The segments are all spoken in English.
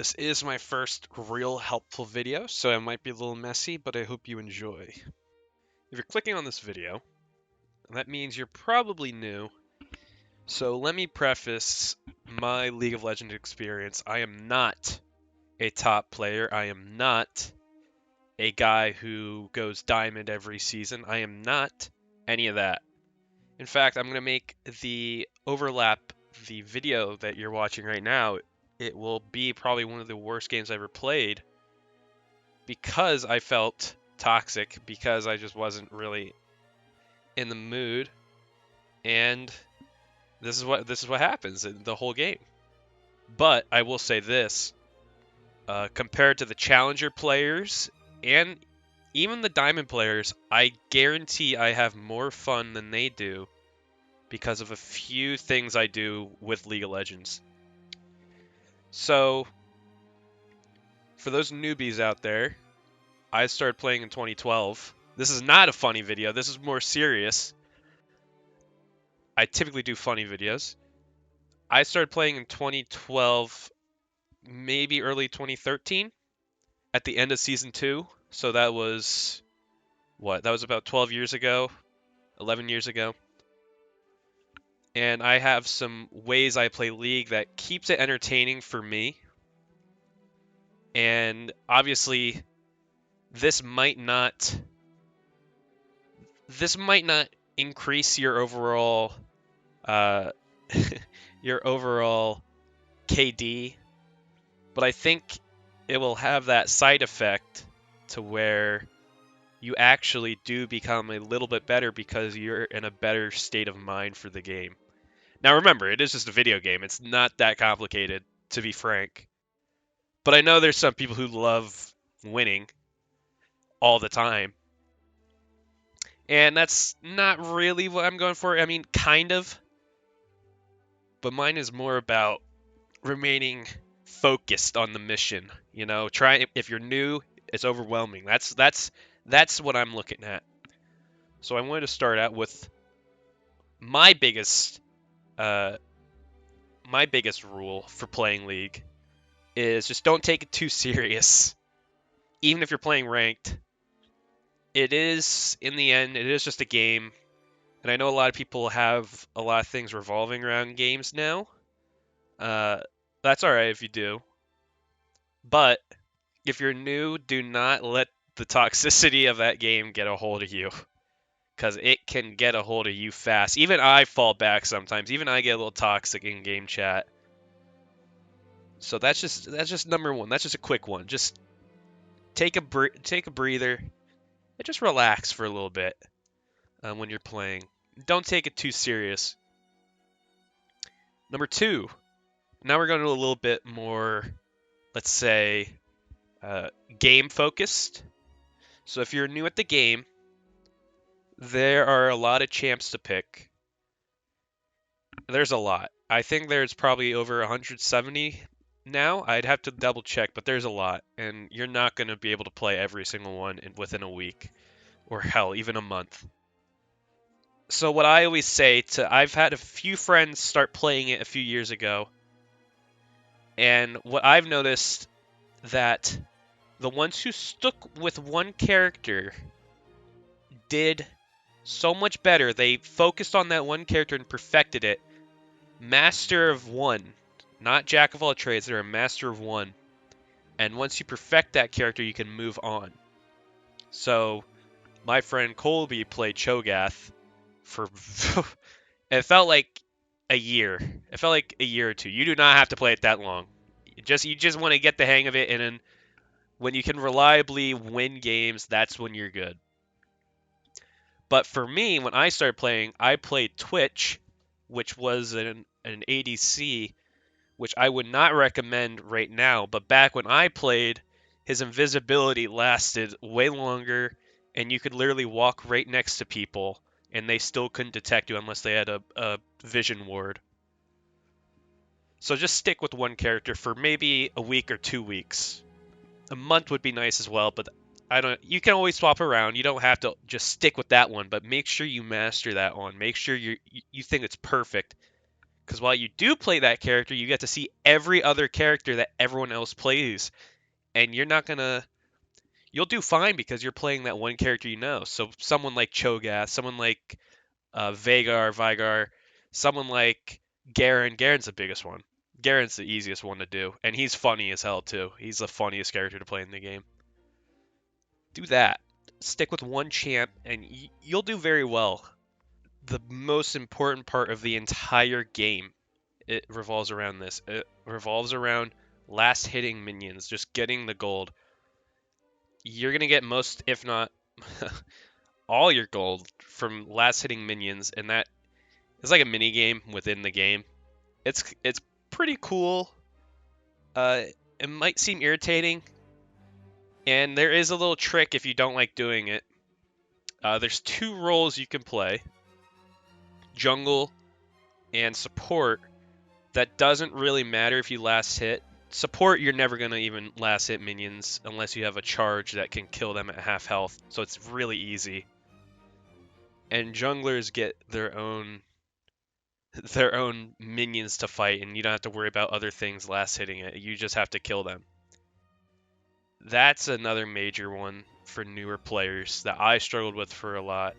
This is my first real helpful video, so it might be a little messy, but I hope you enjoy. If you're clicking on this video, that means you're probably new. So let me preface my League of Legends experience. I am not a top player. I am not a guy who goes diamond every season. I am not any of that. In fact, I'm going to make the video that you're watching right now. It will be probably one of the worst games I ever played because I felt toxic, because I just wasn't really in the mood, and this is what happens in the whole game. But I will say this, compared to the challenger players and even the diamond players, I guarantee I have more fun than they do because of a few things I do with League of Legends. So, for those newbies out there, I started playing in 2012. This is not a funny video. This is more serious. I typically do funny videos. I started playing in 2012, maybe early 2013, at the end of Season 2. So that was, what? That was about 12 years ago, 11 years ago. And I have some ways I play League that keeps it entertaining for me. And obviously, this might not increase your overall your overall KD, but I think it will have that side effect to where you actually do become a little bit better because you're in a better state of mind for the game. Now remember, it is just a video game. It's not that complicated, to be frank. But I know there's some people who love winning all the time. And that's not really what I'm going for. I mean, kind of. But mine is more about remaining focused on the mission. You know, if you're new, it's overwhelming. That's what I'm looking at. So I wanted to start out with my biggest rule for playing League is just don't take it too serious. Even if you're playing ranked, it is, in the end, it is just a game. And I know a lot of people have a lot of things revolving around games now. That's alright if you do. But if you're new, do not let the toxicity of that game get a hold of you, because it can get a hold of you fast. Even I fall back sometimes. Even I get a little toxic in game chat. So that's just number one. That's just a quick one. Just take a breather and just relax for a little bit when you're playing. Don't take it too serious. Number two. Now we're going to a little bit more, let's say, game focused. So if you're new at the game, there are a lot of champs to pick. There's a lot. I think there's probably over 170 now. I'd have to double check, but there's a lot. And you're not going to be able to play every single one within a week. Or hell, even a month. So what I always say I've had a few friends start playing it a few years ago. And what I've noticed that the ones who stuck with one character did so much better. They focused on that one character and perfected it. Master of one. Not jack of all trades. They're a master of one. And once you perfect that character, you can move on. So, my friend Colby played Cho'Gath for... it felt like a year. It felt like a year or two. You do not have to play it that long. You just want to get the hang of it, and then when you can reliably win games, that's when you're good. But for me, when I started playing, I played Twitch, which was an ADC, which I would not recommend right now. But back when I played, his invisibility lasted way longer, and you could literally walk right next to people, and they still couldn't detect you unless they had a vision ward. So just stick with one character for maybe a week or 2 weeks. A month would be nice as well, but you can always swap around. You don't have to just stick with that one, but make sure you master that one. Make sure you think it's perfect, Because while you do play that character, you get to see every other character that everyone else plays, and you'll do fine because you're playing that one character you know. So someone like Cho'Gath, someone like Vigar, someone like Garen. Garen's the biggest one. Garen's the easiest one to do, and he's funny as hell too. He's the funniest character to play in the game. Do that. Stick with one champ, and you'll do very well. The most important part of the entire game, it revolves around this. It revolves around last hitting minions, just getting the gold. You're gonna get most, if not all your gold from last hitting minions, and that is like a mini game within the game. It's pretty cool. It might seem irritating, and there is a little trick if you don't like doing it. There's two roles you can play: jungle and support. That doesn't really matter if you last hit. Support, you're never gonna even last hit minions unless you have a charge that can kill them at half health. So it's really easy. And junglers get their own minions to fight, and you don't have to worry about other things last hitting it. You just have to kill them. That's another major one for newer players that I struggled with for a lot.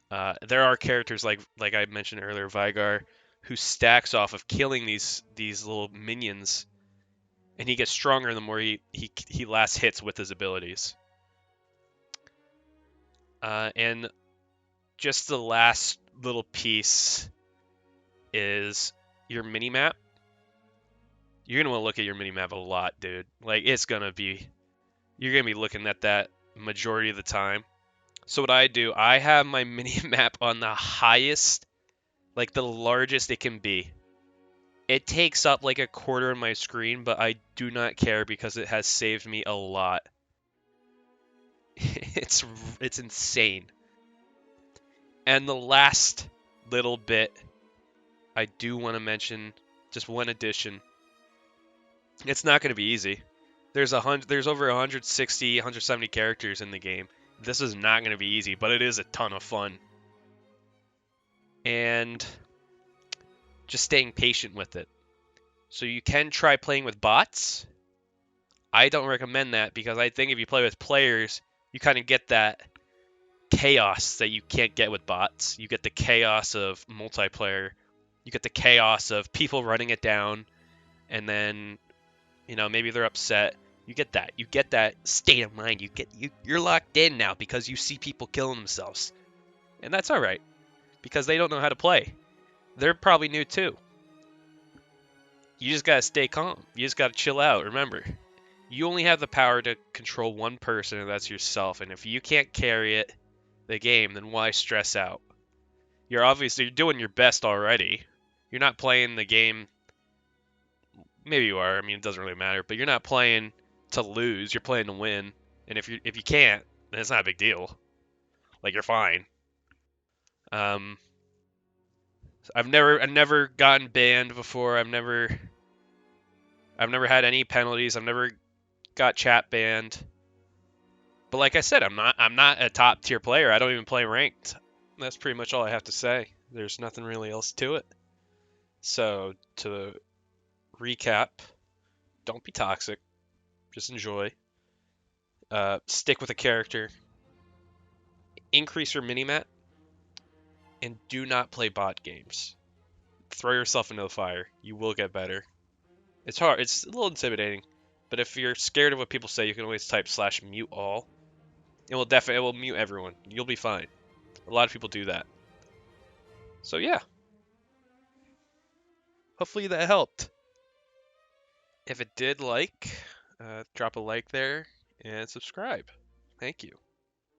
There are characters like I mentioned earlier, Vigar, who stacks off of killing these little minions, and he gets stronger the more he last hits with his abilities. And just the last little piece is your mini map. You're gonna want to look at your mini map a lot, dude. Like you're gonna be looking at that majority of the time. So what I do, I have my mini map on the highest, like the largest it can be. It takes up like a quarter of my screen, but I do not care because it has saved me a lot. It's insane. And the last little bit I do want to mention, just one addition. It's not going to be easy. There's over 160, 170 characters in the game. This is not going to be easy, but it is a ton of fun. And just staying patient with it. So you can try playing with bots. I don't recommend that because I think if you play with players, you kind of get that chaos that you can't get with bots. You get the chaos of multiplayer. You get the chaos of people running it down, and then maybe they're upset. You get that. You get that state of mind. You're locked in now because you see people killing themselves, and that's all right because they don't know how to play. They're probably new too. You just gotta stay calm. You just gotta chill out. Remember, you only have the power to control one person, and that's yourself. And if you can't carry the game, then why stress out? You're doing your best already. You're not playing the game. Maybe you are. I mean, it doesn't really matter. But you're not playing to lose. You're playing to win. And if you can't, then it's not a big deal. Like you're fine. Um, I've never gotten banned before. I've never had any penalties. I've never got chat banned. But like I said, I'm not a top tier player. I don't even play ranked. That's pretty much all I have to say. There's nothing really else to it. So to recap, don't be toxic. Just enjoy. Stick with a character. Increase your minimap. And do not play bot games. Throw yourself into the fire. You will get better. It's hard. It's a little intimidating. But if you're scared of what people say, you can always type /mute all. It will mute everyone. You'll be fine. A lot of people do that. So yeah. Hopefully that helped. If it did, drop a like there and subscribe. Thank you.